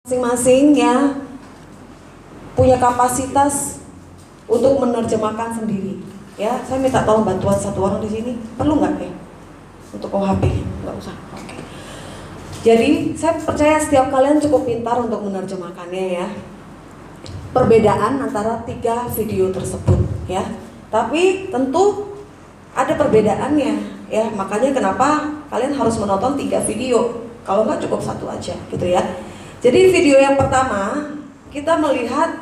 Masing-masing ya punya kapasitas untuk menerjemahkan sendiri. Ya, saya minta tolong bantuan satu orang di sini. Perlu nggak ya? Untuk OHP? Nggak usah. Oke. Jadi saya percaya setiap kalian cukup pintar untuk menerjemahkannya ya. Perbedaan antara 3 video tersebut ya. Tapi tentu ada perbedaannya ya. Makanya kenapa kalian harus menonton 3 video. Kalau nggak cukup satu aja gitu ya. Jadi video yang pertama kita melihat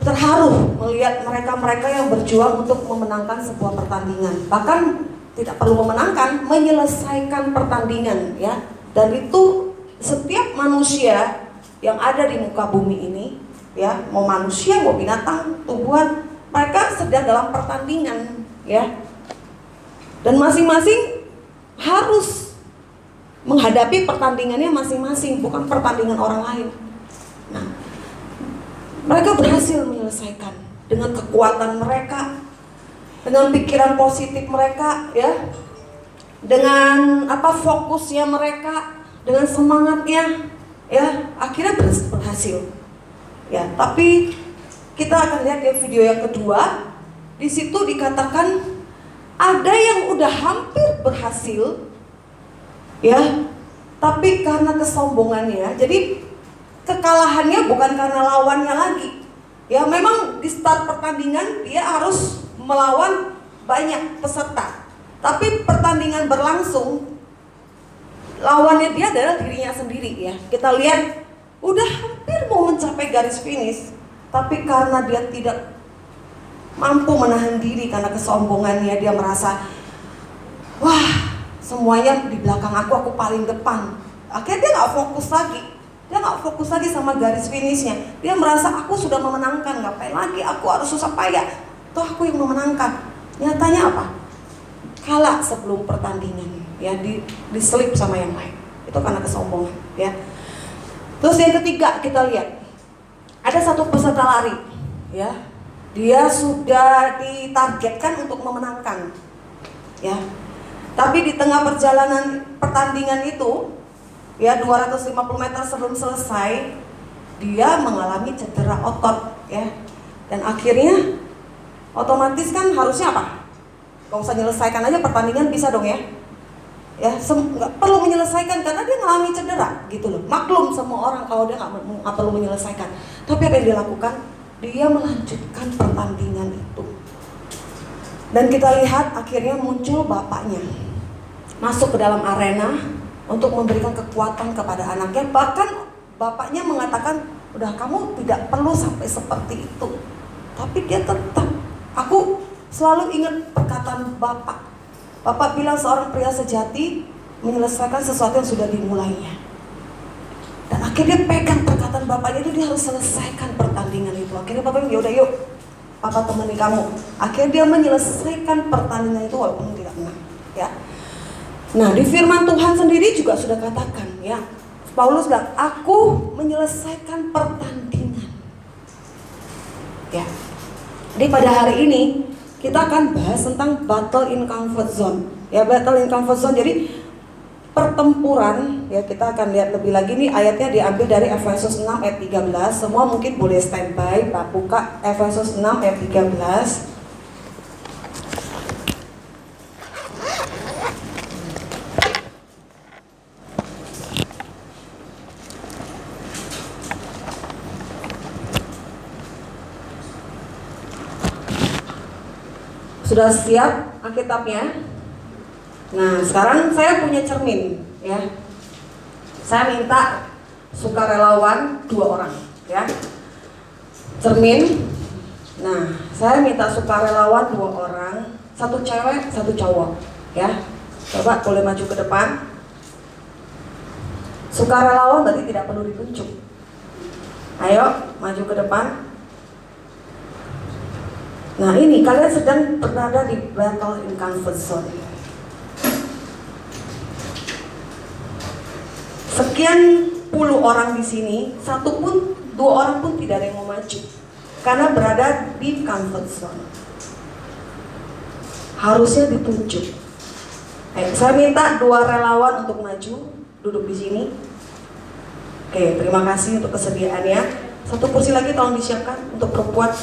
terharu melihat mereka-mereka yang berjuang untuk memenangkan sebuah pertandingan. Bahkan tidak perlu memenangkan, menyelesaikan pertandingan ya. Dan itu setiap manusia yang ada di muka bumi ini ya, mau manusia mau binatang, tumbuhan, mereka sedang dalam pertandingan ya. Dan masing-masing harus menghadapi pertandingannya masing-masing, bukan pertandingan orang lain. Nah, mereka berhasil menyelesaikan dengan kekuatan mereka, dengan pikiran positif mereka, ya, dengan fokusnya mereka, dengan semangatnya, ya, akhirnya berhasil. Ya, tapi kita akan lihat di video yang kedua, di situ dikatakan ada yang udah hampir berhasil. Ya, tapi karena kesombongannya, jadi kekalahannya bukan karena lawannya lagi. Ya, memang di start pertandingan dia harus melawan banyak peserta. Tapi pertandingan berlangsung, lawannya dia adalah dirinya sendiri ya. Kita lihat udah hampir mau mencapai garis finish, tapi karena dia tidak mampu menahan diri karena kesombongannya, dia merasa wah, semuanya di belakang aku paling depan. Akhirnya dia nggak fokus lagi. Dia nggak fokus lagi sama garis finishnya. Dia merasa aku sudah memenangkan, ngapain lagi aku harus susah payah. Toh aku yang memenangkan. Nyatanya apa? Kalah sebelum pertandingan. Ya, diselip sama yang lain. Itu karena kesombongan. Ya. Terus yang ketiga kita lihat ada satu peserta lari. Ya, dia sudah ditargetkan untuk memenangkan. Ya. Tapi di tengah perjalanan pertandingan itu, ya 250 meter sebelum selesai, dia mengalami cedera otot, ya. Dan akhirnya, otomatis kan harusnya apa? Gak usah menyelesaikan aja pertandingan bisa dong ya. Ya, nggak perlu menyelesaikan karena dia mengalami cedera, gitu loh. Maklum semua orang kalau dia nggak perlu menyelesaikan. Tapi apa yang dia lakukan? Dia melanjutkan pertandingan itu. Dan kita lihat akhirnya muncul bapaknya masuk ke dalam arena untuk memberikan kekuatan kepada anaknya. Bahkan bapaknya mengatakan, udah kamu tidak perlu sampai seperti itu. Tapi dia tetap, aku selalu ingat perkataan bapak. Bapak bilang seorang pria sejati menyelesaikan sesuatu yang sudah dimulainya. Dan akhirnya dia pegang perkataan bapaknya itu, dia harus selesaikan pertandingan itu. Akhirnya bapak bilang, yaudah yuk, papa temani kamu. Akhirnya dia menyelesaikan pertandingan itu walaupun tidak menang. Ya. Nah, di firman Tuhan sendiri juga sudah katakan ya, Paulus bilang, aku menyelesaikan pertandingan. Ya. Jadi pada hari ini kita akan bahas tentang battle in comfort zone. Ya, battle in comfort zone. Jadi pertempuran, ya kita akan lihat lebih lagi nih, ayatnya diambil dari Efesus 6 ayat 13. Semua mungkin boleh standby, buka Efesus 6 ayat 13. Sudah siap Alkitabnya? Nah, sekarang saya punya cermin ya. Saya minta sukarelawan 2 orang ya. Cermin. Nah, saya minta sukarelawan 2 orang, 1 cewek, 1 cowok ya. Coba boleh maju ke depan. Sukarelawan berarti tidak perlu ditunjuk. Ayo, maju ke depan. Nah, ini kalian sedang berada di battle in comfort zone. Sekian puluh orang di sini, 2 orang pun tidak ada yang mau maju karena berada di comfort zone. Harusnya ditunjuk. Saya minta 2 relawan untuk maju, duduk di sini. Oke, terima kasih untuk kesediaannya. Satu kursi lagi tolong disiapkan untuk perempuan.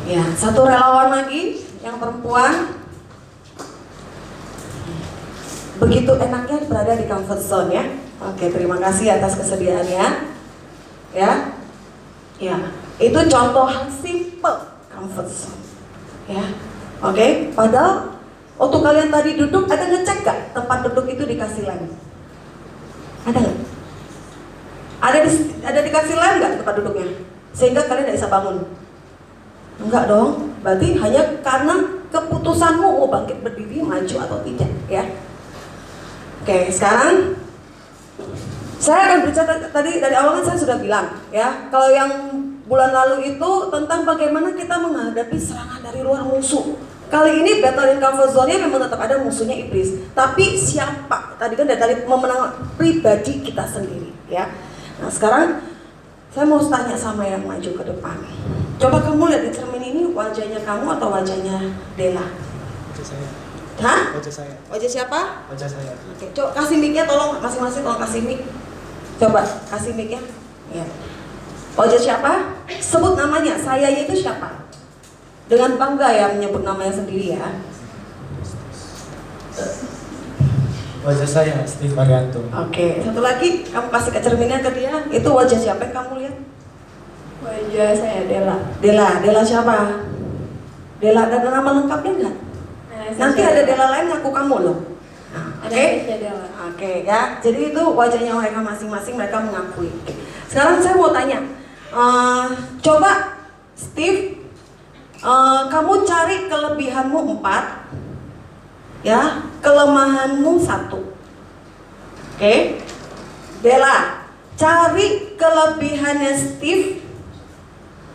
Ya, satu relawan lagi yang perempuan. Begitu enaknya berada di comfort zone ya. Oke, terima kasih atas kesediaannya. Ya. Ya, itu contoh hal simple comfort zone. Ya. Oke, padahal waktu kalian tadi duduk ada ngecek gak tempat duduk itu dikasih lem? Ada nggak? Ada dikasih lem nggak tempat duduknya? Sehingga kalian tidak bisa bangun? Enggak dong. Berarti hanya karena keputusanmu mau bangkit berdiri, maju atau tidak, ya. Oke, sekarang saya akan berbicara tadi dari awal kan saya sudah bilang, ya. Kalau yang bulan lalu itu tentang bagaimana kita menghadapi serangan dari luar musuh. Kali ini battle in comfort zone-nya memang tetap ada musuhnya iblis. Tapi siapa? Tadi kan dari memenang pribadi kita sendiri, ya. Nah, sekarang saya mau tanya sama yang maju ke depan. Coba kamu lihat di cermin ini, wajahnya kamu atau wajahnya Dela? Wajah saya. Hah? Wajah saya. Wajah siapa? Wajah saya. Oke, coba kasih mic-nya tolong, masing-masing tolong kasih mic. Coba kasih mic-nya. Ya. Wajah siapa? Sebut namanya. Saya itu siapa? Dengan bangga ya menyebut namanya sendiri ya. Wajah saya Steve Arianto. Oke, satu lagi kamu kasih ke cerminnya ke dia. Itu wajah siapa yang kamu lihat? Wajah saya Dela. Dela siapa? Dela ada nama lengkapnya enggak? Nanti ada Dela lain ngaku kamu loh. Ada Dela. Oke ya, jadi itu wajahnya mereka masing-masing, mereka mengakui. Oke. Sekarang saya mau tanya, coba Steve, kamu cari kelebihanmu 4, ya, kelemahanmu 1. Oke, Dela, cari kelebihannya Steve.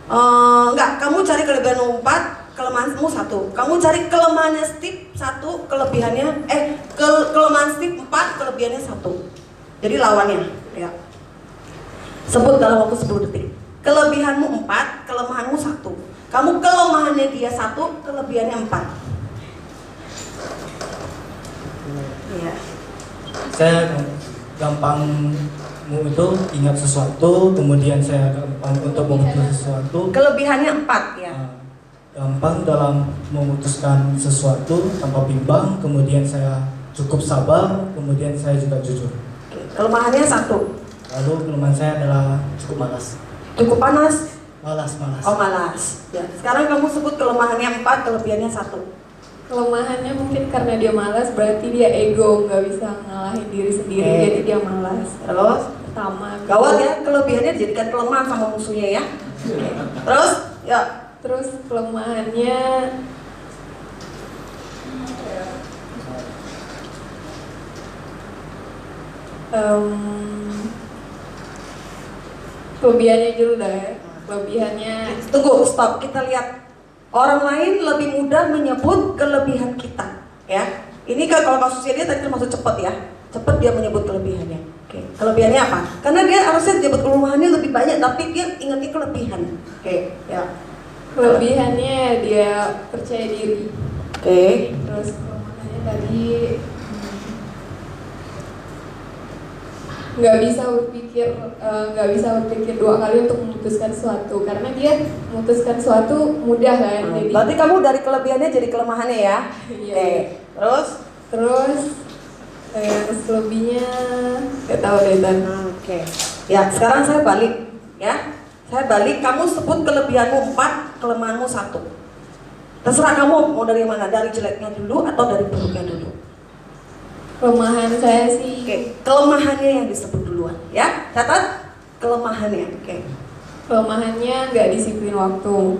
Enggak, kamu cari kelebihanmu 4, kelemahanmu 1. Kamu cari kelemahannya Steve 1, kelebihannya kelemahan Steve 4, kelebihannya 1. Jadi lawannya, ya. Sebut dalam waktu 10 detik. Kelebihanmu 4, kelemahanmu 1. Kamu kelemahannya dia 1, kelebihannya 4. Ya. Saya gampang itu ingat sesuatu, kemudian saya gampang untuk memutuskan sesuatu. Kelebihannya 4 ya. Gampang dalam memutuskan sesuatu tanpa bimbang, kemudian saya cukup sabar, kemudian saya juga jujur. Kelemahannya 1. Lalu kelemahan saya adalah cukup malas. Cukup panas. Malas. Oh malas. Ya. Sekarang kamu sebut kelemahannya 4, kelebihannya 1. Kelemahannya mungkin karena dia malas, berarti dia ego, nggak bisa ngalahin diri sendiri, jadi dia malas. Terus? Pertama. Gawat ya, kelebihannya dijadikan kelemahan sama musuhnya ya. Terus? Ya. Terus kelemahannya kelebihannya dulu dah ya. Kelebihannya Tunggu, stop. Kita lihat orang lain lebih mudah menyebut kelebihan kita, ya. Ini kan kalau kasusnya dia tadi termasuk cepat ya. Cepat dia menyebut kelebihannya. Oke. Kelebihannya apa? Karena dia harusnya menyebut kelemahannya lebih banyak, tapi dia ingatnya kelebihan. Oke, ya. kelebihannya dia percaya diri. Oke. Terus kelemahannya tadi nggak bisa berpikir 2 kali untuk memutuskan sesuatu, karena dia memutuskan sesuatu mudah kan. Jadi Berarti kamu dari kelebihannya jadi kelemahannya ya. Iya. Oke. Terus? Selebihnya nggak tahu deh Dan. Oke. Ya, sekarang saya balik ya. Saya balik, kamu sebut kelebihanmu 4, kelemahanmu 1. Terserah kamu mau dari mana, dari jeleknya dulu atau dari buruknya dulu. Kelemahan saya sih. Oke, kelemahannya yang disebut duluan ya. Catat kelemahannya. Oke. Kelemahannya nggak disiplin waktu.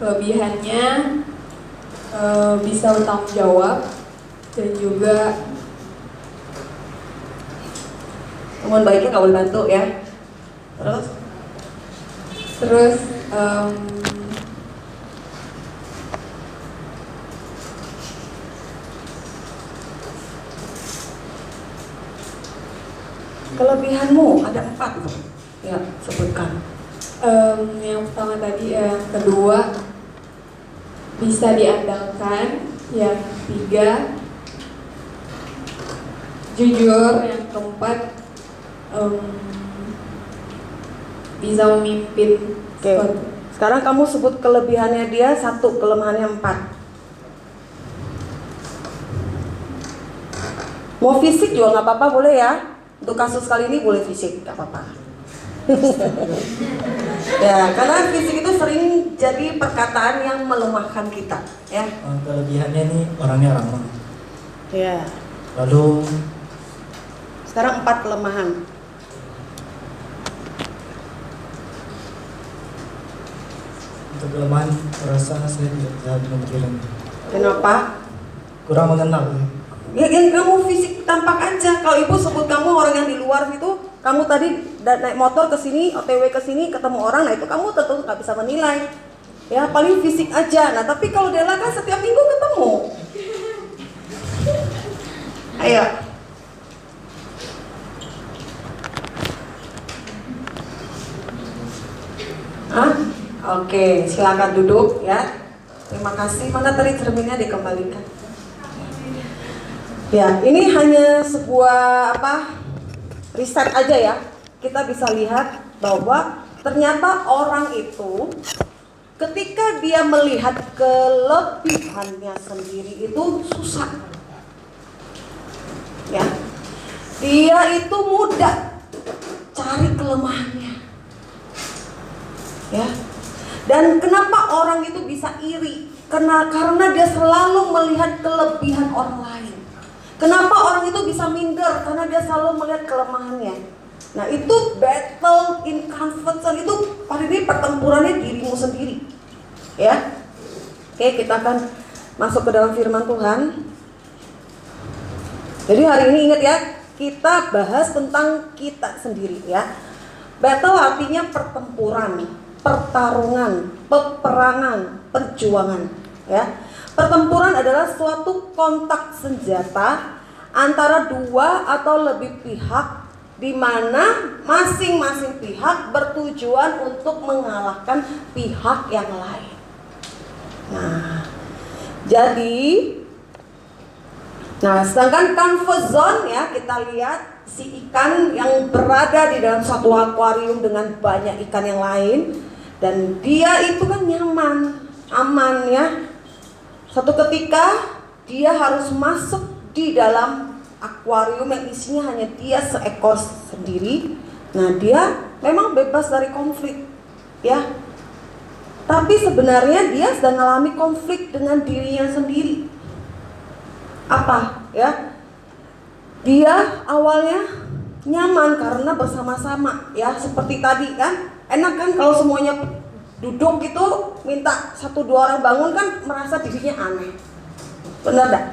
Kelebihannya bisa bertanggung jawab dan juga Teman baiknya nggak boleh bantu ya. terus Kelebihanmu ada 4 loh. Ya, sebutkan. yang pertama tadi, yang kedua bisa diandalkan, yang 3 jujur, yang keempat bisa memimpin Oke. suatu. Sekarang kamu sebut kelebihannya dia 1, kelemahannya 4. Mau fisik juga nggak apa-apa, boleh ya. Untuk kasus kali ini boleh fisik, nggak apa-apa. Ya, karena fisik itu sering jadi perkataan yang melemahkan kita, ya. Kelebihannya ini orangnya ramah. Ya. Lalu Sekarang 4 kelemahan. untuk kelemahan merasa saya tidak bisa memikirkan. Kenapa? Kurang mengenal. Ya, yang kamu fisik tampak aja. Kalau ibu sebut kamu orang yang di luar itu, kamu tadi naik motor ke sini, OTW ke sini, ketemu orang, nah itu kamu tentu nggak bisa menilai. Ya, paling fisik aja. Nah, tapi kalau Della kan setiap minggu ketemu. Ayo. Hah? Oke, silakan duduk ya. Terima kasih. Mana tadi cerminnya dikembalikan? Ya, ini hanya sebuah riset aja ya. Kita bisa lihat bahwa ternyata orang itu ketika dia melihat kelebihannya sendiri itu susah. Ya. Dia itu mudah cari kelemahannya. Ya. Dan kenapa orang itu bisa iri? Karena dia selalu melihat kelebihan orang lain. Kenapa orang itu bisa minder? Karena dia selalu melihat kelemahannya. Nah, itu battle in comfort zone, itu pada ini pertempurannya dirimu sendiri. Ya. Oke, kita akan masuk ke dalam firman Tuhan. Jadi hari ini ingat ya, kita bahas tentang kita sendiri ya. Battle artinya pertempuran, pertarungan, peperangan, perjuangan ya. Pertempuran adalah suatu kontak senjata antara 2 atau lebih pihak di mana masing-masing pihak bertujuan untuk mengalahkan pihak yang lain. Nah, sedangkan comfort zone ya, kita lihat si ikan yang berada di dalam satu akuarium dengan banyak ikan yang lain, dan dia itu kan nyaman, aman ya. Satu ketika dia harus masuk di dalam akuarium yang isinya hanya dia seekor sendiri. Nah, dia memang bebas dari konflik ya. Tapi sebenarnya dia sedang mengalami konflik dengan dirinya sendiri. Apa ya? Dia awalnya nyaman karena bersama-sama ya, seperti tadi kan. Enak kan kalau semuanya duduk gitu, minta 1-2 orang bangun kan merasa dirinya aneh. Benar dah?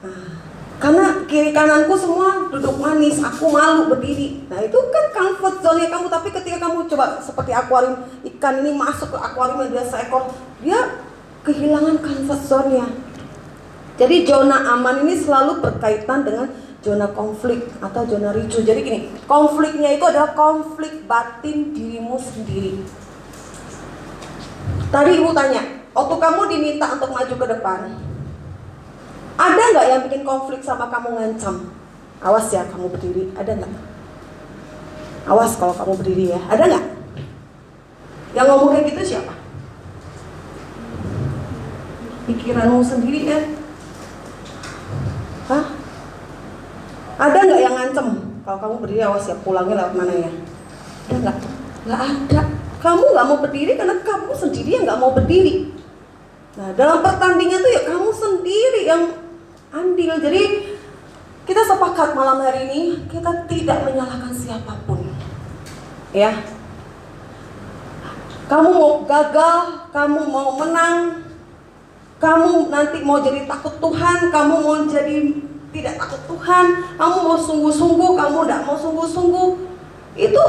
Nah, karena kiri kananku semua duduk manis, aku malu berdiri. Nah, itu kan comfort zone-nya kamu. Tapi ketika kamu coba seperti akuarium, ikan ini masuk ke akuarium yang dia seekor, dia kehilangan comfort zone-nya. Jadi zona aman ini selalu berkaitan dengan zona konflik atau zona ricu. Jadi gini, konfliknya itu adalah konflik batin dirimu sendiri. Tadi ibu tanya, waktu kamu diminta untuk maju ke depan, ada nggak yang bikin konflik sama kamu, ngancam? Awas ya kamu berdiri, ada nggak? Awas kalau kamu berdiri ya, ada nggak? Yang ngomong kayak gitu siapa? Pikiranmu sendiri kan? Hah? Ada nggak yang ngancem? Kalau kamu berdiri awas ya, pulangnya lewat mana ya? Ada nggak? Nggak ada. Kamu nggak mau berdiri karena kamu sendiri yang nggak mau berdiri. Nah, dalam pertandingan tuh ya kamu sendiri yang andil. Jadi kita sepakat malam hari ini kita tidak menyalahkan siapapun. Ya. Kamu mau gagal, kamu mau menang, kamu nanti mau jadi takut Tuhan, kamu mau jadi tidak takut Tuhan, kamu mau sungguh-sungguh, kamu tidak mau sungguh-sungguh, itu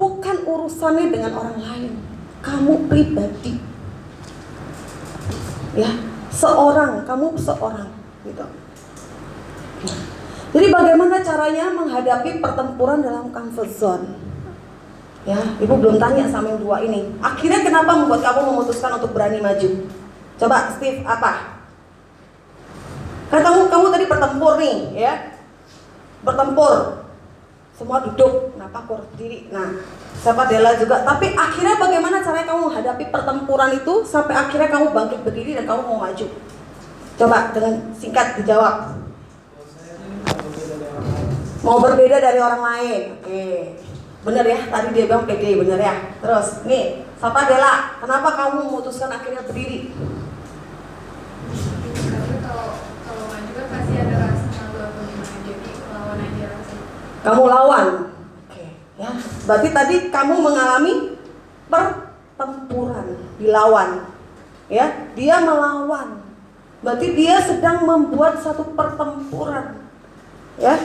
bukan urusannya dengan orang lain. Kamu pribadi, ya, kamu seorang, gitu. Jadi bagaimana caranya menghadapi pertempuran dalam comfort zone? Ya, ibu belum tanya sama yang 2 ini. Akhirnya kenapa membuat kamu memutuskan untuk berani maju? Coba Steve, apa? Kan kamu tadi bertempur nih, ya, bertempur. semua duduk, kenapa aku harus berdiri? Nah, siapa Dela juga. Tapi akhirnya bagaimana caranya kamu menghadapi pertempuran itu sampai akhirnya kamu bangkit berdiri dan kamu mau maju? Coba dengan singkat dijawab. Mau berbeda dari orang lain. Oke. Bener ya, tadi dia bilang pede, bener ya. Terus, nih, siapa Dela? Kenapa kamu memutuskan akhirnya berdiri? Karena kalau maju kan pasti ada rasa malu atau gimana, jadi lawan aja rasanya. Kamu lawan. Oke, ya. Berarti tadi kamu mengalami pertempuran, dilawan. Ya, dia melawan. Berarti dia sedang membuat satu pertempuran. Ya.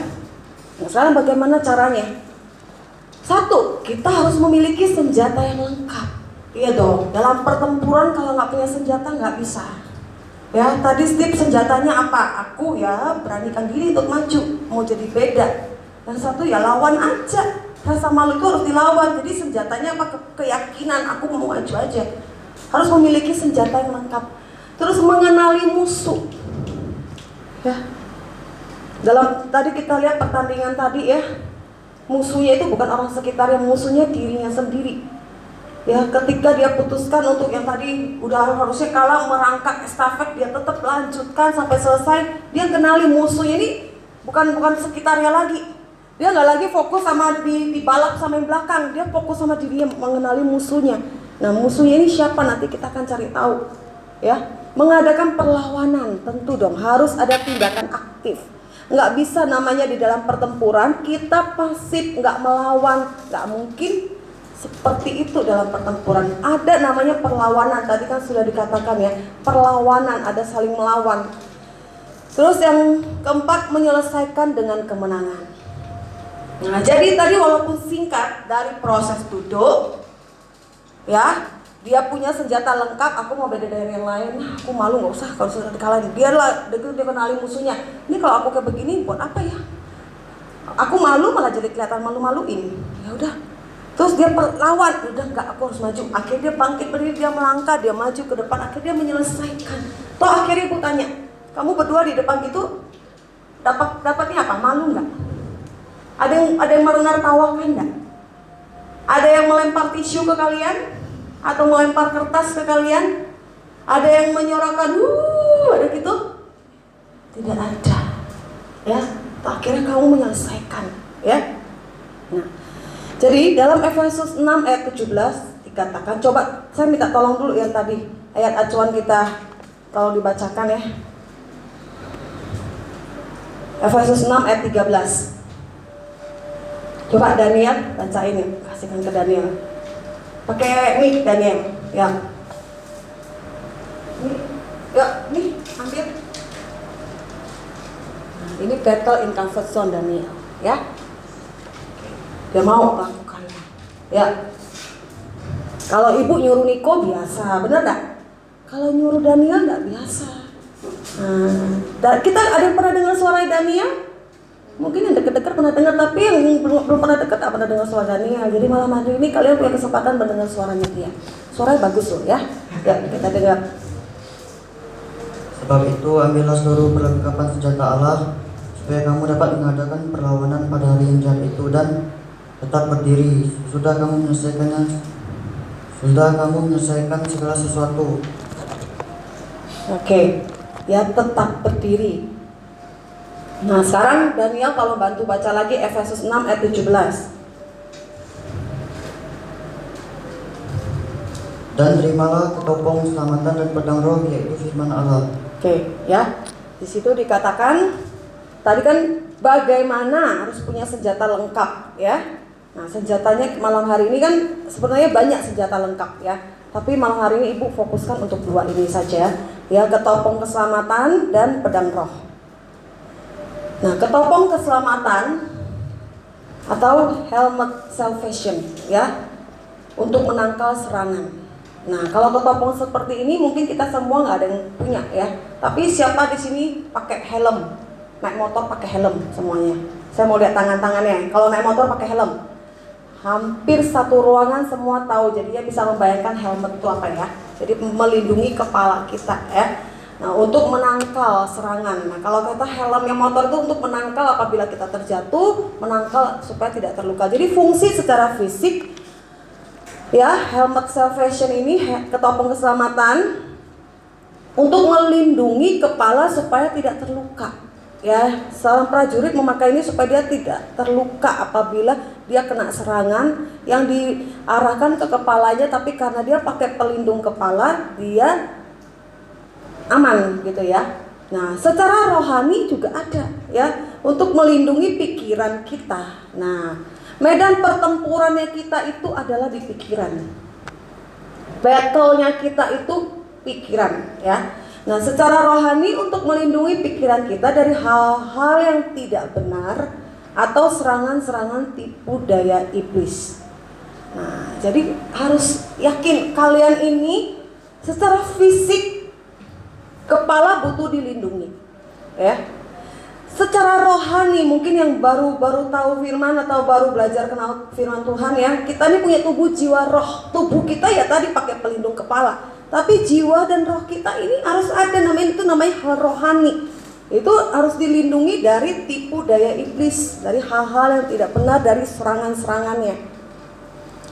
Nah, sekarang bagaimana caranya? Satu, kita harus memiliki senjata yang lengkap. Iya dong, dalam pertempuran kalau nggak punya senjata nggak bisa. Ya, tadi Steve senjatanya apa? Aku ya beranikan diri untuk maju, mau jadi beda. Dan satu ya lawan aja. Rasa malu itu harus dilawan. Jadi senjatanya apa? Keyakinan aku mau maju aja. Harus memiliki senjata yang lengkap. Terus mengenali musuh. Ya. Dalam tadi kita lihat pertandingan tadi ya. Musuhnya itu bukan orang sekitar, yang musuhnya dirinya sendiri. Ya, ketika dia putuskan untuk yang tadi udah harusnya kalah merangkak estafet, dia tetap lanjutkan sampai selesai. Dia kenali musuhnya ini bukan sekitarnya lagi. Dia nggak lagi fokus sama di balap sama yang belakang, dia fokus sama dirinya, mengenali musuhnya. Nah, musuhnya ini siapa nanti kita akan cari tahu. Ya, mengadakan perlawanan tentu dong harus ada tindakan aktif. Nggak bisa namanya di dalam pertempuran kita pasif, nggak melawan, nggak mungkin seperti itu dalam pertempuran. Ada namanya perlawanan, tadi kan sudah dikatakan ya, perlawanan, ada saling melawan. Terus yang keempat, menyelesaikan dengan kemenangan. Nah, jadi tadi walaupun singkat dari proses duduk, ya, dia punya senjata lengkap. Aku mau beda dari yang lain, aku malu, nggak usah kalau sudah dikalahin. Dia kenali musuhnya. Ini kalau aku kayak begini buat apa ya? Aku malu malah jadi kelihatan malu-maluin. Ya udah. Terus dia lawan, udah nggak, aku harus maju. Akhirnya dia bangkit berdiri, dia melangkah, dia maju ke depan. Akhirnya dia menyelesaikan. Toh akhirnya aku tanya, kamu berdua di depan gitu dapatnya apa? Malu nggak? Ada yang menertawakan nggak? Ada yang melempar tisu ke kalian? Atau melempar kertas ke kalian? Ada yang menyorakan, ada gitu? Tidak ada. Ya, akhirnya kamu menyelesaikan, ya. Nah, jadi dalam Efesus 6 ayat 17 dikatakan, coba saya minta tolong dulu yang tadi ayat acuan kita kalau dibacakan ya. Efesus 6 ayat 13. Coba Daniel bacain ya, kasihkan ke Daniel. Pakai mic Daniel, ya. Nih, ambil. Nah, ini battle in comfort zone Daniel, ya. Dia mau lakukannya, ya. Kalau ibu nyuruh Niko biasa, bener nggak? Kalau nyuruh Daniel nggak biasa. Nah, kita ada yang pernah dengar suara Daniel? Mungkin yang dekat-dekat pernah dengar, tapi yang belum pernah dekat tak pernah dengar suara Daniel. Jadi malam hari ini kalian punya kesempatan mendengar suaranya dia. Suaranya bagus loh ya. Ya, kita dengar. Sebab itu ambillah seluruh perlengkapan senjata Allah, supaya kamu dapat mengadakan perlawanan pada hari yang jahat itu dan tetap berdiri. Sudah kamu menyelesaikan segala sesuatu. Oke, ya tetap berdiri. Nah, sekarang Daniel kalau bantu baca lagi Efesus 6 ayat 17. Dan terimalah ketopong keselamatan dan pedang roh, yaitu firman Allah. Oke, ya. Di situ dikatakan tadi kan bagaimana harus punya senjata lengkap, ya. Nah, senjatanya malam hari ini kan sebenarnya banyak senjata lengkap, ya. Tapi malam hari ini Ibu fokuskan untuk dua ini saja, ya, ketopong keselamatan dan pedang roh. Nah, ketopong keselamatan atau helmet salvation, ya, untuk menangkal serangan. Nah, kalau ketopong seperti ini mungkin kita semua nggak ada yang punya, ya. Tapi siapa di sini pakai helm? Naik motor pakai helm semuanya. Saya mau lihat tangan-tangannya. Kalau naik motor pakai helm, hampir satu ruangan semua tahu. Jadi dia bisa membayangkan helmet itu apa ya. Jadi melindungi kepala kita, ya. Nah, untuk menangkal serangan. Nah, kalau kata helmnya motor itu untuk menangkal apabila kita terjatuh, menangkal supaya tidak terluka. Jadi fungsi secara fisik, ya, helmet salvation ini, ketopong keselamatan, untuk melindungi kepala supaya tidak terluka. Ya, seorang prajurit memakai ini supaya dia tidak terluka apabila dia kena serangan yang diarahkan ke kepalanya, tapi karena dia pakai pelindung kepala, dia aman gitu ya. Nah, secara rohani juga ada ya, untuk melindungi pikiran kita. Nah, medan pertempurannya kita itu adalah di pikiran. Battle-nya kita itu pikiran ya. Nah, secara rohani untuk melindungi pikiran kita dari hal-hal yang tidak benar atau serangan-serangan tipu daya iblis. Nah, jadi harus yakin kalian ini secara fisik kepala butuh dilindungi, ya. Secara rohani mungkin yang baru tahu firman atau baru belajar kenal firman Tuhan ya, kita ini punya tubuh, jiwa, roh. Tubuh kita ya tadi pakai pelindung kepala, tapi jiwa dan roh kita ini harus ada, namanya hal rohani. Itu harus dilindungi dari tipu daya iblis, dari hal-hal yang tidak benar, dari serangan-serangannya.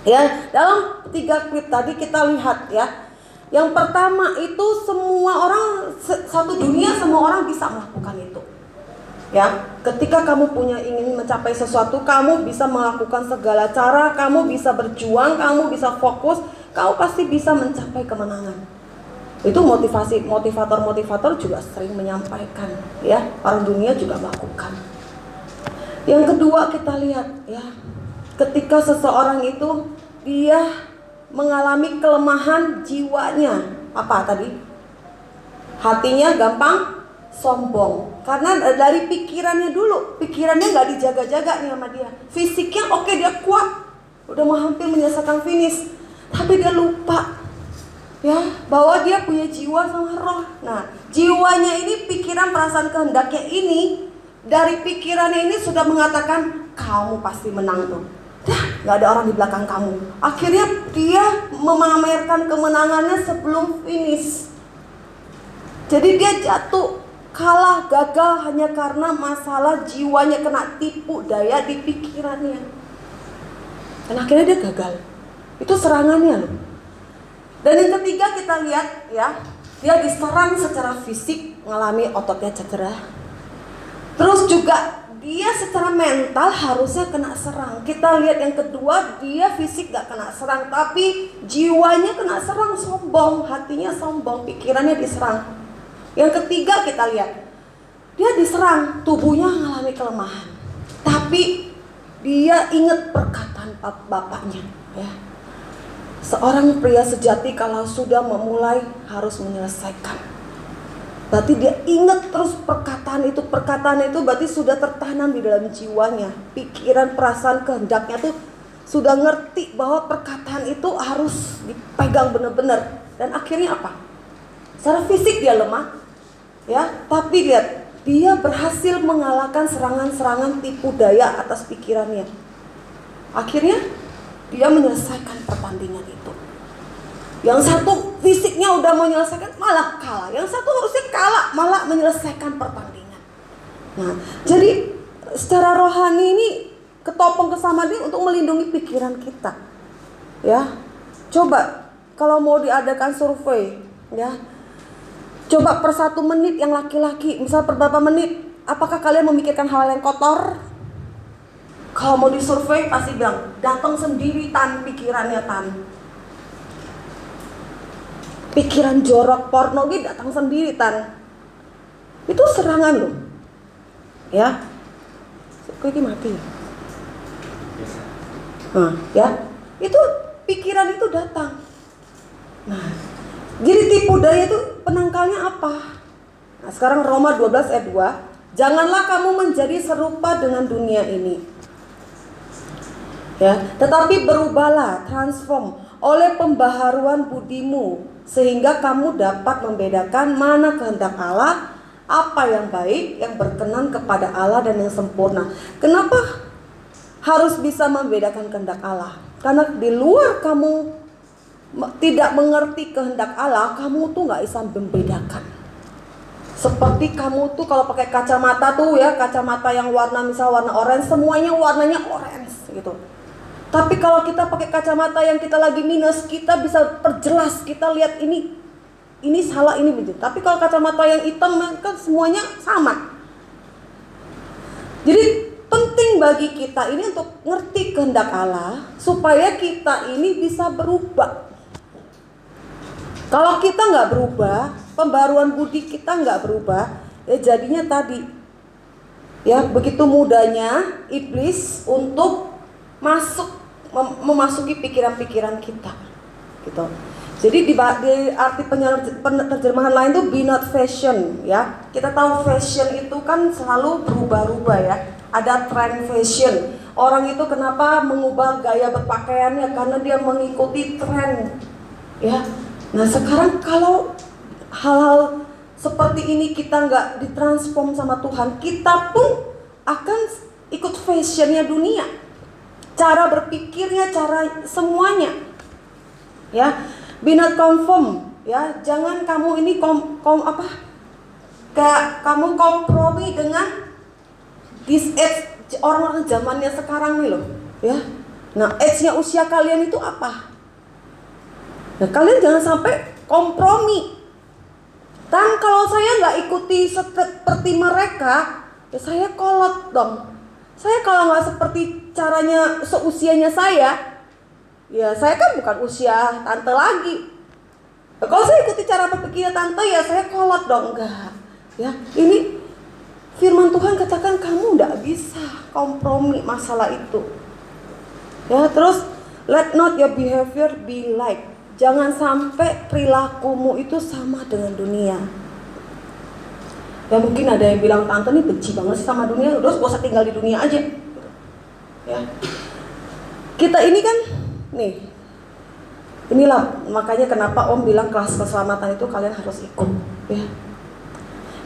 Ya, dalam 3 klip tadi kita lihat ya. Yang pertama itu semua orang, satu dunia semua orang bisa melakukan itu. Ya, ketika kamu ingin mencapai sesuatu, kamu bisa melakukan segala cara, kamu bisa berjuang, kamu bisa fokus, kamu pasti bisa mencapai kemenangan. Itu motivator juga sering menyampaikan, ya, orang dunia juga melakukan. Yang kedua kita lihat ya, ketika seseorang itu dia mengalami kelemahan jiwanya, apa tadi? Hatinya gampang sombong, karena dari pikirannya dulu, pikirannya nggak dijaga-jaga nih sama dia. Fisiknya oke, dia kuat, udah mau hampir menyelesaikan finish, tapi dia lupa ya bahwa dia punya jiwa sama roh. Nah, jiwanya ini, pikiran, perasaan, kehendaknya ini, dari pikirannya ini sudah mengatakan kamu pasti menang tuh. Gak ada orang di belakang kamu. Akhirnya dia memamerkan kemenangannya sebelum finish. Jadi dia jatuh, kalah, gagal hanya karena masalah jiwanya kena tipu daya di pikirannya. Dan akhirnya dia gagal. Itu serangannya loh. Dan yang ketiga kita lihat ya, dia diserang secara fisik, mengalami ototnya cedera. Terus juga dia secara mental harusnya kena serang. Kita lihat yang kedua, dia fisik gak kena serang, tapi jiwanya kena serang, sombong, hatinya sombong, pikirannya diserang. Yang ketiga kita lihat, dia diserang, tubuhnya mengalami kelemahan, tapi dia ingat perkataan bapaknya ya. Seorang pria sejati kalau sudah memulai harus menyelesaikan. Berarti dia ingat terus perkataan itu berarti sudah tertanam di dalam jiwanya. Pikiran, perasaan, kehendaknya tuh sudah ngerti bahwa perkataan itu harus dipegang benar-benar. Dan akhirnya apa? Secara fisik dia lemah, ya, tapi lihat, dia berhasil mengalahkan serangan-serangan tipu daya atas pikirannya. Akhirnya dia menyelesaikan pertandingan itu. Yang satu fisiknya udah mau menyelesaikan malah kalah. Yang satu harusnya kalah malah menyelesaikan pertandingan. Nah, jadi secara rohani ini ketopong kesamaan ini untuk melindungi pikiran kita. Ya. Coba kalau mau diadakan survei, ya. Coba per 1 menit yang laki-laki, misal per berapa menit, apakah kalian memikirkan hal yang kotor? Kalau mau disurvei pasti bilang, datang sendiri tan pikirannya tan. Pikiran jorok porno gitu datang sendiri tan. Itu serangan loh. Ya. Kok ini mati ya? Nah, ya. Itu pikiran itu datang. Nah, jadi tipu daya itu penangkalnya apa? Nah, sekarang Roma 12 ayat 2, janganlah kamu menjadi serupa dengan dunia ini. Ya, tetapi berubahlah, transform oleh pembaharuan budimu, sehingga kamu dapat membedakan mana kehendak Allah, apa yang baik, yang berkenan kepada Allah dan yang sempurna. Kenapa harus bisa membedakan kehendak Allah? Karena di luar kamu tidak mengerti kehendak Allah, kamu tuh gak bisa membedakan. Seperti kamu tuh kalau pakai kacamata tuh ya, kacamata yang warna misal warna orange, semuanya warnanya orange gitu. Tapi kalau kita pakai kacamata yang kita lagi minus, kita bisa perjelas, kita lihat ini salah, ini betul. Tapi kalau kacamata yang hitam kan semuanya sama. Jadi penting bagi kita ini untuk ngerti kehendak Allah supaya kita ini bisa berubah. Kalau kita nggak berubah, pembaruan budi kita nggak berubah, ya jadinya tadi, ya begitu mudahnya iblis untuk memasuki pikiran-pikiran kita, gitu. Jadi di arti penerjemahan lain tuh be not fashion, ya. Kita tahu fashion itu kan selalu berubah-ubah ya. Ada trend fashion. Orang itu kenapa mengubah gaya berpakaiannya? Karena dia mengikuti tren, ya. Nah sekarang kalau hal-hal seperti ini kita nggak ditransform sama Tuhan, kita pun akan ikut fashionnya dunia, cara berpikirnya, cara semuanya, ya. Be not conform, ya. Jangan kamu ini kamu kompromi dengan this age, orang-orang zamannya sekarang nih loh, ya. Nah age-nya usia kalian itu apa? Nah kalian jangan sampai kompromi. Dan kalau saya nggak ikuti seperti mereka, ya saya kolot dong. Saya kalau nggak seperti caranya seusianya saya, ya saya kan bukan usia tante lagi. Nah, kalau saya ikuti cara berpikir tante, ya saya kolot dong. Enggak, ya ini firman Tuhan katakan kamu nggak bisa kompromi masalah itu. Ya terus let not your behavior be like. Jangan sampai perilakumu itu sama dengan dunia. Ya mungkin ada yang bilang tante nih benci banget sih sama dunia, terus gak usah tinggal di dunia aja. Ya. Kita ini kan nih, inilah makanya kenapa Om bilang kelas keselamatan itu kalian harus ikut, ya.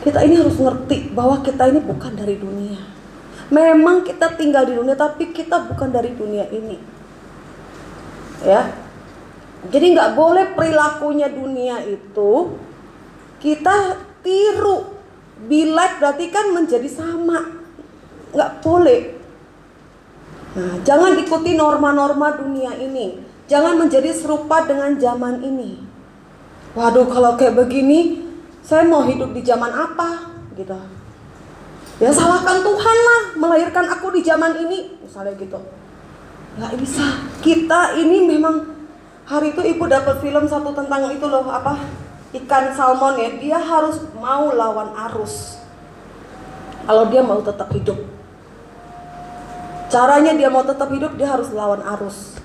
Kita ini harus ngerti bahwa kita ini bukan dari dunia. Memang kita tinggal di dunia, tapi kita bukan dari dunia ini, ya. Jadi nggak boleh perilakunya dunia itu kita tiru. Be like berarti kan menjadi sama, nggak boleh. Nah, jangan ikuti norma-norma dunia ini. Jangan menjadi serupa dengan zaman ini. Waduh, kalau kayak begini, saya mau hidup di zaman apa? Gitu. Ya salahkan Tuhan lah, melahirkan aku di zaman ini, misalnya gitu. Nggak bisa. Kita ini memang. Hari itu ibu dapat film satu tentang itu loh, ikan salmon ya. Dia harus mau lawan arus kalau dia mau tetap hidup. Caranya dia mau tetap hidup, dia harus lawan arus.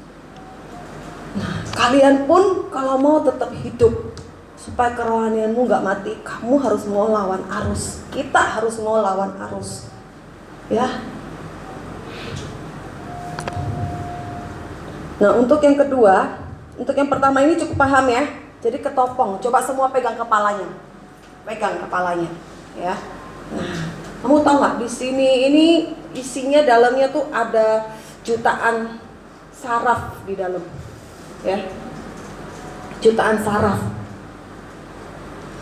Nah kalian pun kalau mau tetap hidup supaya kerohanianmu gak mati, kamu harus mau lawan arus. Kita harus mau lawan arus, ya. Nah untuk yang kedua, untuk yang pertama ini cukup paham ya. Jadi ketopong, coba semua pegang kepalanya. Pegang kepalanya, ya. Nah, kamu tahu nggak di sini ini isinya dalamnya tuh ada jutaan saraf di dalam. Ya. Jutaan saraf.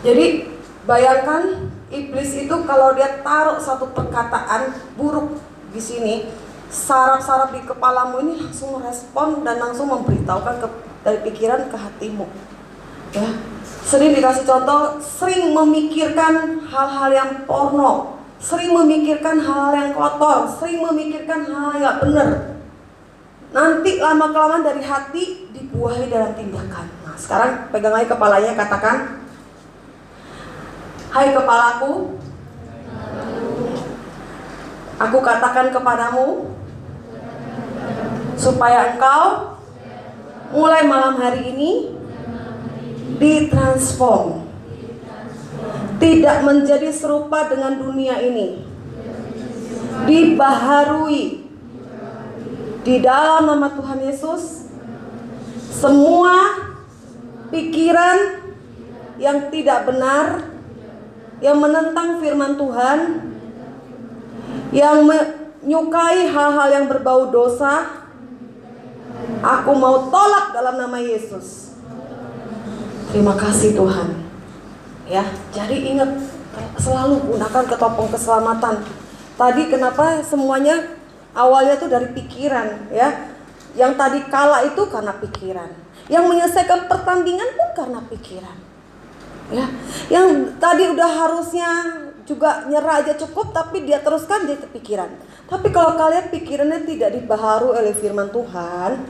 Jadi bayangkan iblis itu kalau dia taruh satu perkataan buruk di sini, saraf-saraf di kepalamu ini langsung merespon dan langsung memberitahukan dari pikiran ke hatimu, ya. Sering dikasih contoh, sering memikirkan hal-hal yang porno, sering memikirkan hal-hal yang kotor, sering memikirkan hal yang gak benar. Nanti lama-kelamaan dari hati dibuahi dalam tindakan. Nah sekarang pegang aja kepalanya, katakan, hai kepalaku, aku katakan kepadamu supaya engkau mulai malam hari ini ditransform, tidak menjadi serupa dengan dunia ini, dibaharui di dalam nama Tuhan Yesus. Semua pikiran yang tidak benar, yang menentang firman Tuhan, yang menyukai hal-hal yang berbau dosa, aku mau tolak dalam nama Yesus. Terima kasih Tuhan. Ya, jadi ingat, Selalu gunakan ketopong keselamatan. Tadi kenapa semuanya awalnya tuh dari pikiran ya. Yang tadi kalah itu karena pikiran. Yang menyelesaikan pertandingan pun karena pikiran. Ya, yang tadi udah harusnya juga nyerah aja cukup, tapi dia teruskan jadi kepikiran. Tapi kalau kalian pikirannya tidak dibaharui oleh firman Tuhan,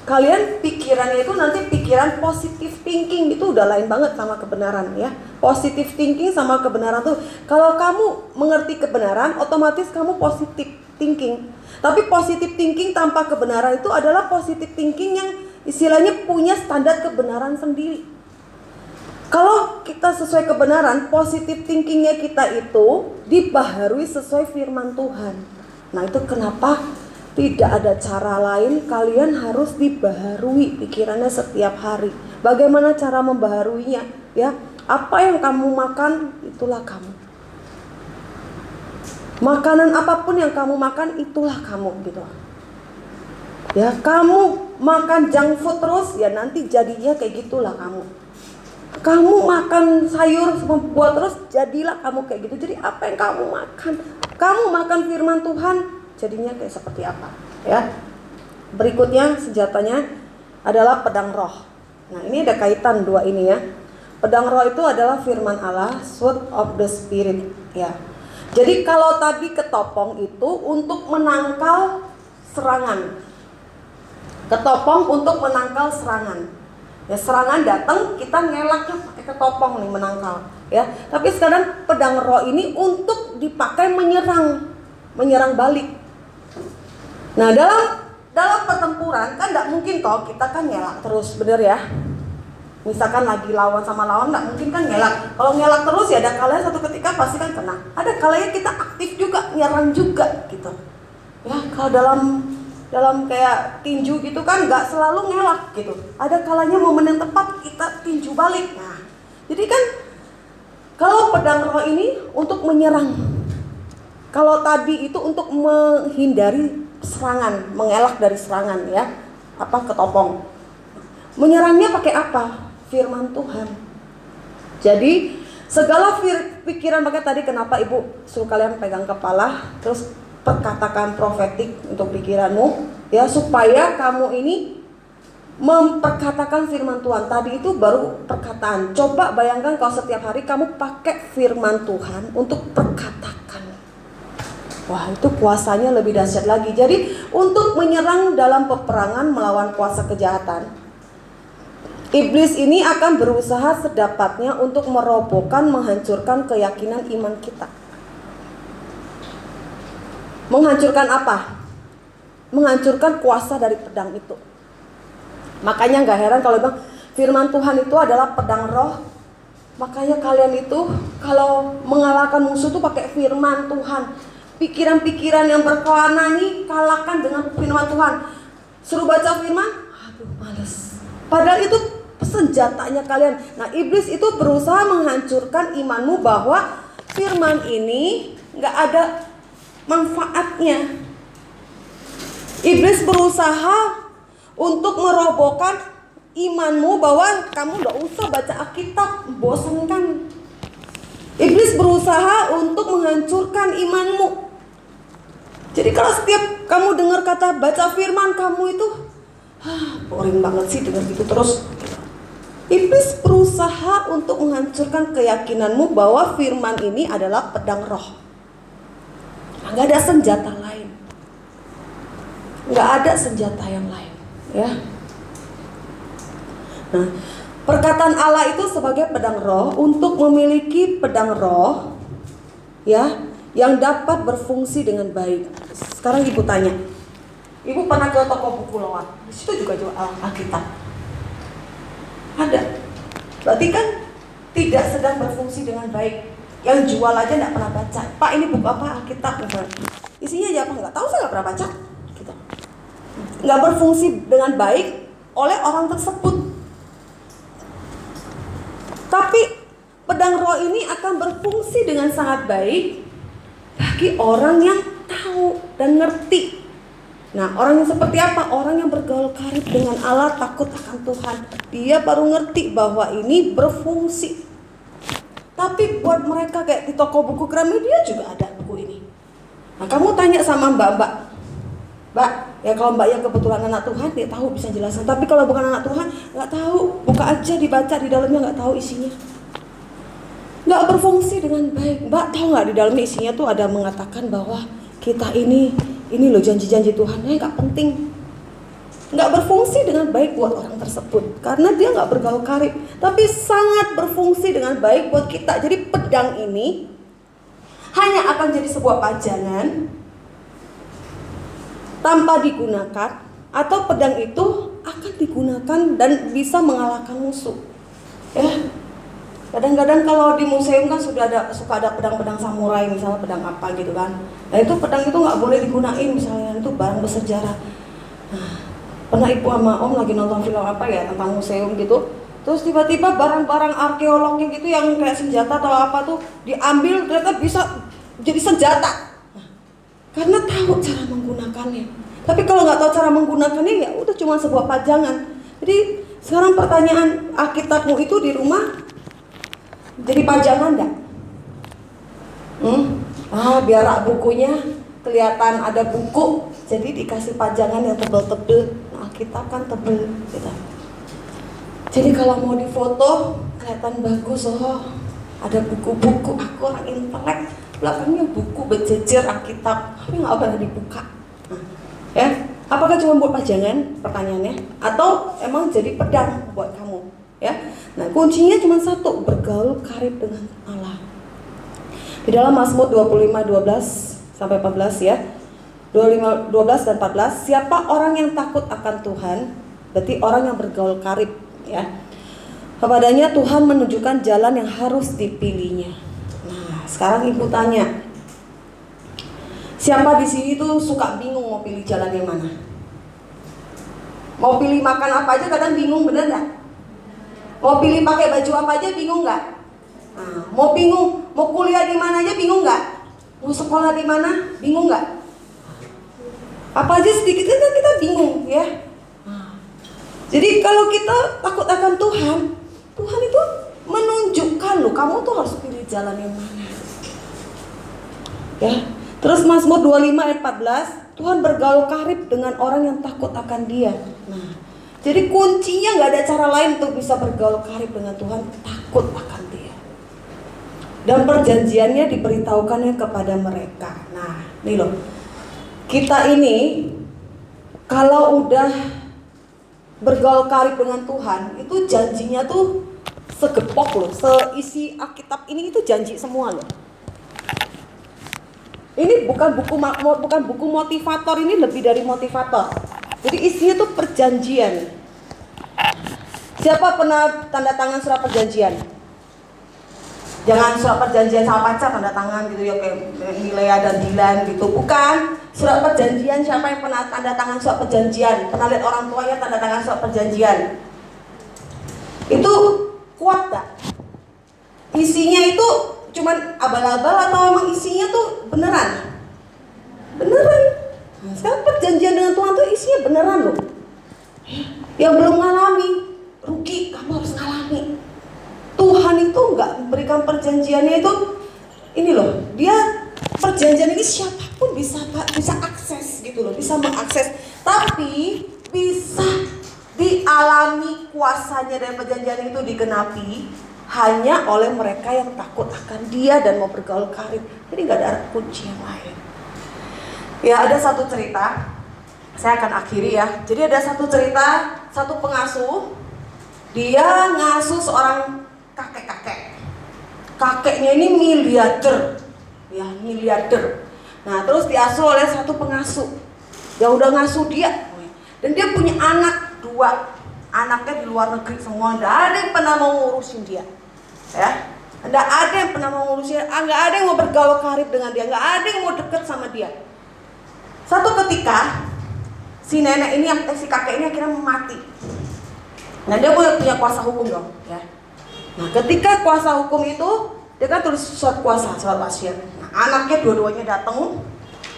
kalian pikirannya itu nanti pikiran positive thinking, itu udah lain banget sama kebenaran ya. Positive thinking sama kebenaran tuh, kalau kamu mengerti kebenaran, otomatis kamu positive thinking. Tapi positive thinking tanpa kebenaran itu adalah positive thinking yang istilahnya punya standar kebenaran sendiri. Kalau kita sesuai kebenaran, positive thinkingnya kita itu dibaharui sesuai firman Tuhan. Nah itu kenapa tidak ada cara lain, kalian harus dibaharui pikirannya setiap hari. Bagaimana cara membaharuinya? Ya, apa yang kamu makan, itulah kamu. Makanan apapun yang kamu makan, itulah kamu gitu. Ya, kamu makan junk food terus, ya nanti jadinya kayak gitulah kamu. Kamu makan sayur buah terus, jadilah kamu kayak gitu. Jadi apa yang kamu makan? Kamu makan firman Tuhan, jadinya kayak seperti apa? Ya. Berikutnya senjatanya adalah pedang roh. Nah ini ada kaitan dua ini ya. Pedang roh itu adalah firman Allah, sword of the spirit. Ya. Jadi kalau tadi ketopong itu untuk menangkal serangan. Ketopong untuk menangkal serangan. Ya, serangan datang, kita ngelaknya pakai ketopong nih menangkal ya. Tapi sekarang pedang roh ini untuk dipakai menyerang balik. Nah dalam pertempuran kan nggak mungkin toh kita kan ngelak terus, bener ya. Misalkan lagi lawan sama lawan, nggak mungkin kan ngelak. Kalau ngelak terus ya ada kalanya satu ketika pasti kan kena. Ada kalanya kita aktif juga, nyerang juga gitu. Ya kalau dalam kayak tinju gitu kan nggak selalu ngelak gitu. Ada kalanya momen yang tepat kita tinju balik. Nah, jadi kan kalau pedang roh ini untuk menyerang. Kalau tadi itu untuk menghindari serangan, mengelak dari serangan ya. Apa ketopong. Menyerangnya pakai apa? Firman Tuhan. Jadi segala pikiran pakai tadi kenapa Ibu suruh kalian pegang kepala terus perkatakan profetik untuk pikiranmu ya, supaya kamu ini memperkatakan firman Tuhan. Tadi itu baru perkataan. Coba bayangkan kalau setiap hari kamu pakai firman Tuhan untuk perkatakan. Wah, itu kuasanya lebih dahsyat lagi. Jadi untuk menyerang dalam peperangan melawan kuasa kejahatan, iblis ini akan berusaha sedapatnya untuk merobohkan, menghancurkan keyakinan iman kita. Menghancurkan apa? Menghancurkan kuasa dari pedang itu. Makanya gak heran kalau bilang firman Tuhan itu adalah pedang roh. Makanya kalian itu kalau mengalahkan musuh tuh pakai firman Tuhan. Pikiran-pikiran yang berkelana nih kalahkan dengan firman Tuhan. Suruh baca firman, aduh males. Padahal itu senjatanya kalian. Nah iblis itu berusaha menghancurkan imanmu bahwa firman ini gak ada manfaatnya. Iblis berusaha untuk merobohkan imanmu bahwa kamu gak usah baca Alkitab, bosankan. Iblis berusaha untuk menghancurkan imanmu. Jadi kalau setiap kamu dengar kata baca firman, kamu itu boring banget sih dengar gitu terus. Iblis berusaha untuk menghancurkan keyakinanmu bahwa firman ini adalah pedang roh. Nggak ada senjata lain. Nggak ada senjata yang lain, ya. Nah, perkataan Allah itu sebagai pedang roh. Untuk memiliki pedang roh, ya, yang dapat berfungsi dengan baik. Sekarang Ibu tanya, Ibu pernah ke toko buku lowat? Di situ juga jual Alkitab. Ada. Berarti kan tidak sedang berfungsi dengan baik. Yang jual aja nggak pernah baca. Pak, ini buku apa? Alkitab. Isinya aja apa? Nggak tahu, saya nggak pernah baca. Gitu. Nggak berfungsi dengan baik oleh orang tersebut. Tapi pedang roh ini akan berfungsi dengan sangat baik bagi orang yang tahu dan ngerti. Nah, orang yang seperti apa? Orang yang bergaul karib dengan Allah, takut akan Tuhan. Dia baru ngerti bahwa ini berfungsi. Tapi buat mereka kayak di toko buku Gramedia juga ada buku ini. Nah, kamu tanya sama mbak-mbak, Mbak, ya kalau mbak yang kebetulan anak Tuhan, dia tahu bisa jelasin. Tapi kalau bukan anak Tuhan, nggak tahu. Buka aja dibaca di dalamnya nggak tahu isinya. Nggak berfungsi dengan baik. Mbak tahu nggak di dalamnya isinya tuh ada mengatakan bahwa kita ini loh janji-janji Tuhan, nggak penting. Nggak berfungsi dengan baik buat orang tersebut karena dia nggak bergaul karib, tapi sangat berfungsi dengan baik buat kita. Jadi pedang ini hanya akan jadi sebuah pajangan tanpa digunakan, atau pedang itu akan digunakan dan bisa mengalahkan musuh. Ya, kadang-kadang kalau di museum kan suka ada pedang-pedang samurai, misalnya pedang apa gitu kan. Nah itu pedang itu nggak boleh digunain, misalnya itu barang bersejarah. Nah, pernah ibu sama om lagi nonton film apa ya tentang museum gitu, terus tiba-tiba barang-barang arkeologi gitu yang kayak senjata atau apa tuh diambil, ternyata bisa jadi senjata. Nah, karena tahu cara menggunakannya. Tapi kalau nggak tahu cara menggunakannya ya udah cuma sebuah pajangan. Jadi sekarang pertanyaan, Alkitabmu itu di rumah jadi pajangan nggak? Biar rak bukunya kelihatan ada buku, jadi dikasih pajangan yang tebel-tebel. Nah, Alkitab kan tebel gitu. Jadi kalau mau difoto kelihatan bagus, ada buku-buku, aku orang intelek, belakangnya buku berjejer Alkitab, tapi nggak pernah dibuka. Nah, ya, apakah cuma buat pajangan? Pertanyaannya, atau emang jadi pedang buat kamu? Ya, nah kuncinya cuma satu, bergaul karib dengan Allah. Di dalam Mazmur 25:12-14 ya, 12 dan 14, siapa orang yang takut akan Tuhan, berarti orang yang bergaul karib ya. Kepadanya Tuhan menunjukkan jalan yang harus dipilihnya. Nah, sekarang ibu tanya, siapa di sini tuh suka bingung mau pilih jalan yang mana? Mau pilih makan apa aja kadang bingung, bener nggak? Mau pilih pakai baju apa aja bingung nggak? Nah, mau kuliah di mana aja bingung nggak? Mau sekolah di mana bingung nggak? Apa aja sedikit kan kita bingung ya. Jadi kalau kita takut akan Tuhan, Tuhan itu menunjukkan loh, kamu tuh harus pilih jalan yang mana. Ya. Terus Mazmur 25:14, Tuhan bergaul karib dengan orang yang takut akan Dia. Nah, jadi kuncinya nggak ada cara lain untuk bisa bergaul karib dengan Tuhan, takut akan Dia. Dan perjanjiannya diberitahukannya kepada mereka. Nah, nih loh, kita ini kalau udah bergaul karib dengan Tuhan, itu janjinya tuh segepok loh, seisi Alkitab ini itu janji semua loh. Ini bukan buku motivator, ini lebih dari motivator. Jadi isinya tuh perjanjian. Siapa pernah tanda tangan surat perjanjian? Jangan surat perjanjian sama pacar tanda tangan gitu ya, kayak Milea dan Dilan gitu. Bukan. Surat perjanjian, siapa yang pernah tanda tangan surat perjanjian? Pernah lihat orang tuanya tanda tangan surat perjanjian? Itu kuat gak? Isinya itu cuman abal-abal atau emang isinya tuh beneran? Beneran. Nah, sekarang perjanjian dengan Tuhan tuh isinya beneran loh. Yang belum ngalami, rugi, kamu harus ngalami. Tuhan itu nggak memberikan perjanjiannya itu, ini loh, dia perjanjian ini siapapun bisa akses gitu loh, bisa mengakses, tapi bisa dialami kuasanya dan perjanjian itu digenapi hanya oleh mereka yang takut akan Dia dan mau bergaul karib. Jadi nggak ada kunci yang lain. Ya, ada satu cerita, saya akan akhiri ya. Jadi ada satu cerita, satu pengasuh, dia ngasuh seorang kakek-kakek. Kakeknya ini miliarder, ya miliarder. Nah, terus diasuh oleh satu pengasuh yang udah ngasuh dia, dan dia punya anak 2. Anaknya di luar negeri semua, nggak ada yang pernah mau ngurusin dia, ya, nggak ada yang pernah mau ngurusin, nggak ada yang mau bergaul karib dengan dia, nggak ada yang mau deket sama dia. Satu ketika si nenek ini, si kakek ini akhirnya mati. Nah, dia punya kuasa hukum dong, ya. Nah, ketika kuasa hukum itu, dia kan tulis surat kuasa, surat wasiat. Nah, anaknya dua-duanya datang,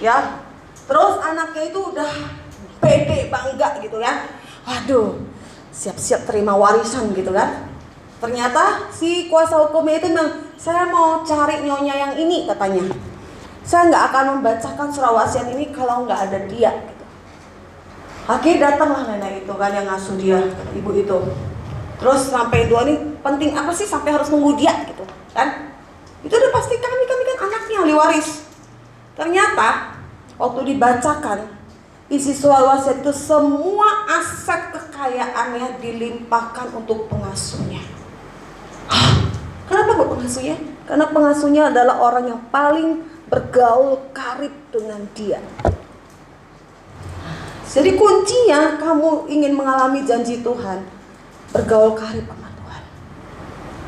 ya. Terus anaknya itu udah pede, bangga gitu ya. Waduh, siap-siap terima warisan gitu kan. Ternyata si kuasa hukumnya itu bilang, saya mau cari nyonya yang ini katanya. Saya nggak akan membacakan surat wasiat ini kalau nggak ada dia. Gitu. Akhirnya datanglah nenek itu kan yang ngasuh dia, ibu itu. Terus sampai dua ini penting apa sih sampai harus nunggu dia gitu kan? Itu udah pasti kami kan anaknya ahli waris. Ternyata waktu dibacakan isi surat wasiat itu semua aset kekayaannya dilimpahkan untuk pengasuhnya. Kenapa kok pengasuhnya? Karena pengasuhnya adalah orang yang paling bergaul karib dengan dia. Jadi kuncinya kamu ingin mengalami janji Tuhan, bergaul karib sama Tuhan.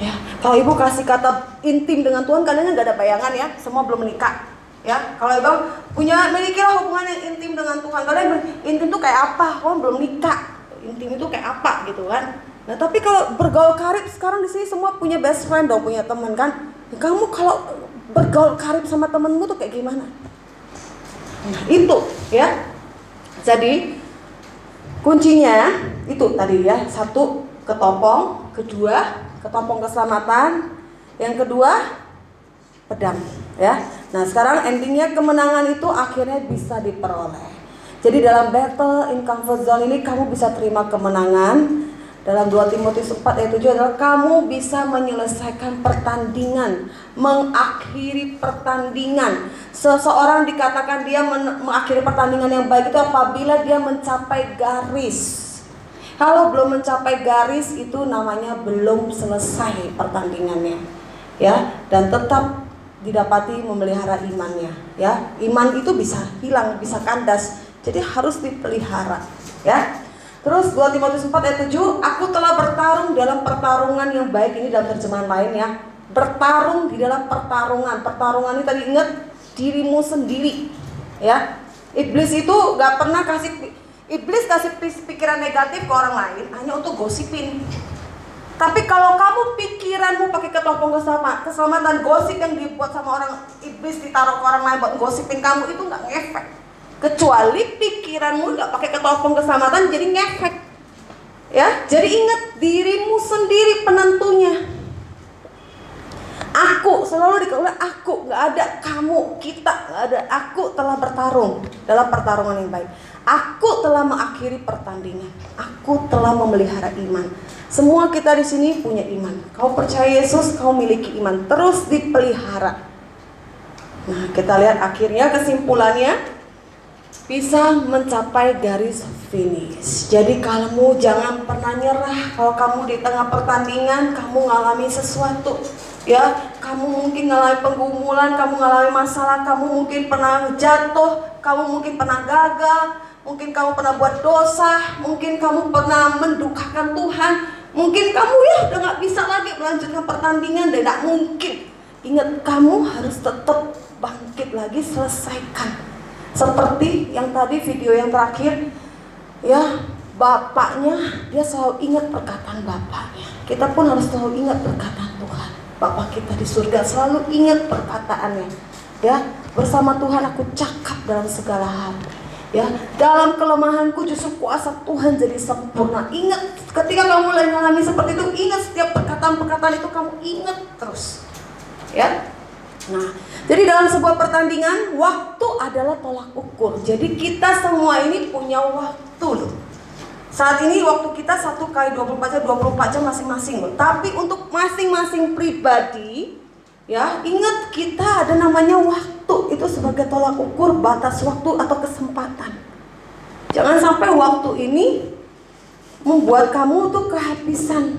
Ya, kalau ibu kasih kata intim dengan Tuhan, kadang nggak ada bayangan ya, semua belum menikah. Ya, kalau ibu milikilah hubungan yang intim dengan Tuhan. Kalian intim itu kayak apa? Kamu belum nikah. Intim itu kayak apa gitu kan? Nah, tapi kalau bergaul karib sekarang di sini semua punya best friend dong, punya teman kan? Kamu kalau bergaul karib sama temenmu tuh kayak gimana? Nah, itu ya. Jadi kuncinya itu tadi ya, satu ketopong, kedua ketopong keselamatan, yang kedua pedang ya. Nah sekarang endingnya kemenangan itu akhirnya bisa diperoleh. Jadi dalam battle in comfort zone ini kamu bisa terima kemenangan. Dalam 2 Timotius 4 ayat 7 adalah kamu bisa menyelesaikan pertandingan, mengakhiri pertandingan. Seseorang dikatakan dia mengakhiri pertandingan yang baik itu apabila dia mencapai garis. Kalau belum mencapai garis itu namanya belum selesai pertandingannya, ya. Dan tetap didapati memelihara imannya, ya. Iman itu bisa hilang, bisa kandas, jadi harus dipelihara, ya. Terus 2 Timotius 4 ayat 7, aku telah bertarung dalam pertarungan yang baik. Ini dalam terjemahan lain ya. Bertarung di dalam pertarungan. Pertarungan ini tadi ingat dirimu sendiri, ya. Iblis itu gak pernah kasih pikiran negatif ke orang lain hanya untuk gosipin. Tapi kalau kamu pikiranmu pakai ketopong keselamatan, gosip yang dibuat sama orang, iblis ditaruh ke orang lain buat gosipin kamu, itu gak ngefek. Kecuali pikiranmu nggak pakai ketopong keselamatan, jadi ngefek, ya. Jadi ingat dirimu sendiri penentunya. Aku selalu dikatakan aku, nggak ada kamu, kita nggak ada. Aku telah bertarung dalam pertarungan yang baik. Aku telah mengakhiri pertandingan. Aku telah memelihara iman. Semua kita di sini punya iman. Kau percaya Yesus, kau miliki iman. Terus dipelihara. Nah, kita lihat akhirnya kesimpulannya. Bisa mencapai garis finish. Jadi kamu jangan pernah nyerah. Kalau kamu di tengah pertandingan kamu ngalami sesuatu, ya, kamu mungkin ngalami penggumulan, kamu ngalami masalah, kamu mungkin pernah jatuh, kamu mungkin pernah gagal, mungkin kamu pernah buat dosa, mungkin kamu pernah mendukakan Tuhan, mungkin kamu ya udah gak bisa lagi melanjutkan pertandingan dan gak mungkin. Ingat, kamu harus tetap bangkit lagi, selesaikan. Seperti yang tadi video yang terakhir, ya, bapaknya dia selalu ingat perkataan bapaknya. Kita pun harus selalu ingat perkataan Tuhan. Bapak kita di surga selalu ingat perkataannya, ya. Bersama Tuhan aku cakap dalam segala hal, ya. Dalam kelemahanku justru kuasa Tuhan jadi sempurna. Ingat ketika kamu mulai mengalami seperti itu, ingat setiap perkataan-perkataan itu kamu ingat terus, ya. Nah, jadi dalam sebuah pertandingan, waktu adalah tolak ukur. Jadi kita semua ini punya waktu loh. Saat ini waktu kita 1 kali 24 jam masing-masing loh. Tapi untuk masing-masing pribadi, ya, ingat kita ada namanya waktu. Itu sebagai tolak ukur, batas waktu atau kesempatan. Jangan sampai waktu ini membuat kamu tuh kehabisan,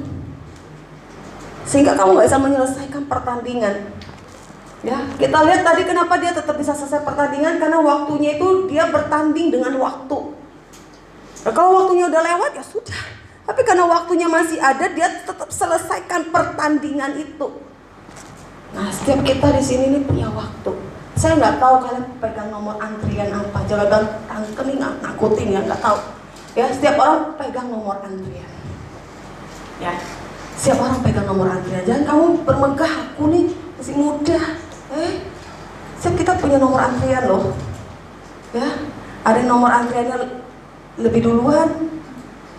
sehingga kamu gak bisa menyelesaikan pertandingan. Ya, kita lihat tadi kenapa dia tetap bisa selesai pertandingan, karena waktunya itu dia bertanding dengan waktu. Nah, kalau waktunya udah lewat ya sudah. Tapi karena waktunya masih ada, dia tetap selesaikan pertandingan itu. Nah, setiap kita di sini nih punya waktu. Saya nggak tahu kalian pegang nomor antrian apa, jangan tangke nih nakutin ya, nggak tahu. Ya, setiap orang pegang nomor antrian. Ya, setiap orang pegang nomor antrian. Jangan kamu bermegah, aku nih masih muda. Setiap kita punya nomor antrian loh, ya. Ada nomor antriannya lebih duluan,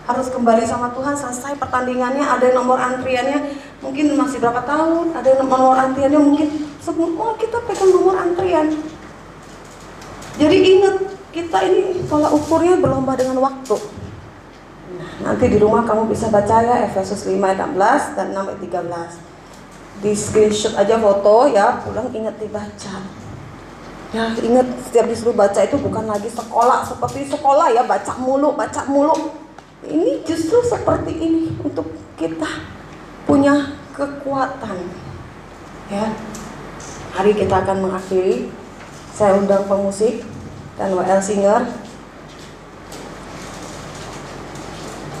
harus kembali sama Tuhan, selesai pertandingannya, ada yang nomor antriannya mungkin masih berapa tahun, ada yang nomor antriannya mungkin semua kita pegang nomor antrian. Jadi ingat, kita ini tolak ukurnya berlomba dengan waktu. Nah, nanti di rumah kamu bisa baca ya Efesus 5 ayat 16 dan 6 ayat 13. Di screenshot aja foto ya, pulang ingat dibaca. Ya ingat, setiap disuruh baca itu bukan lagi sekolah seperti sekolah ya, baca mulu. Ini justru seperti ini untuk kita punya kekuatan. Ya, hari kita akan mengakhiri. Saya undang pemusik dan WL Singer.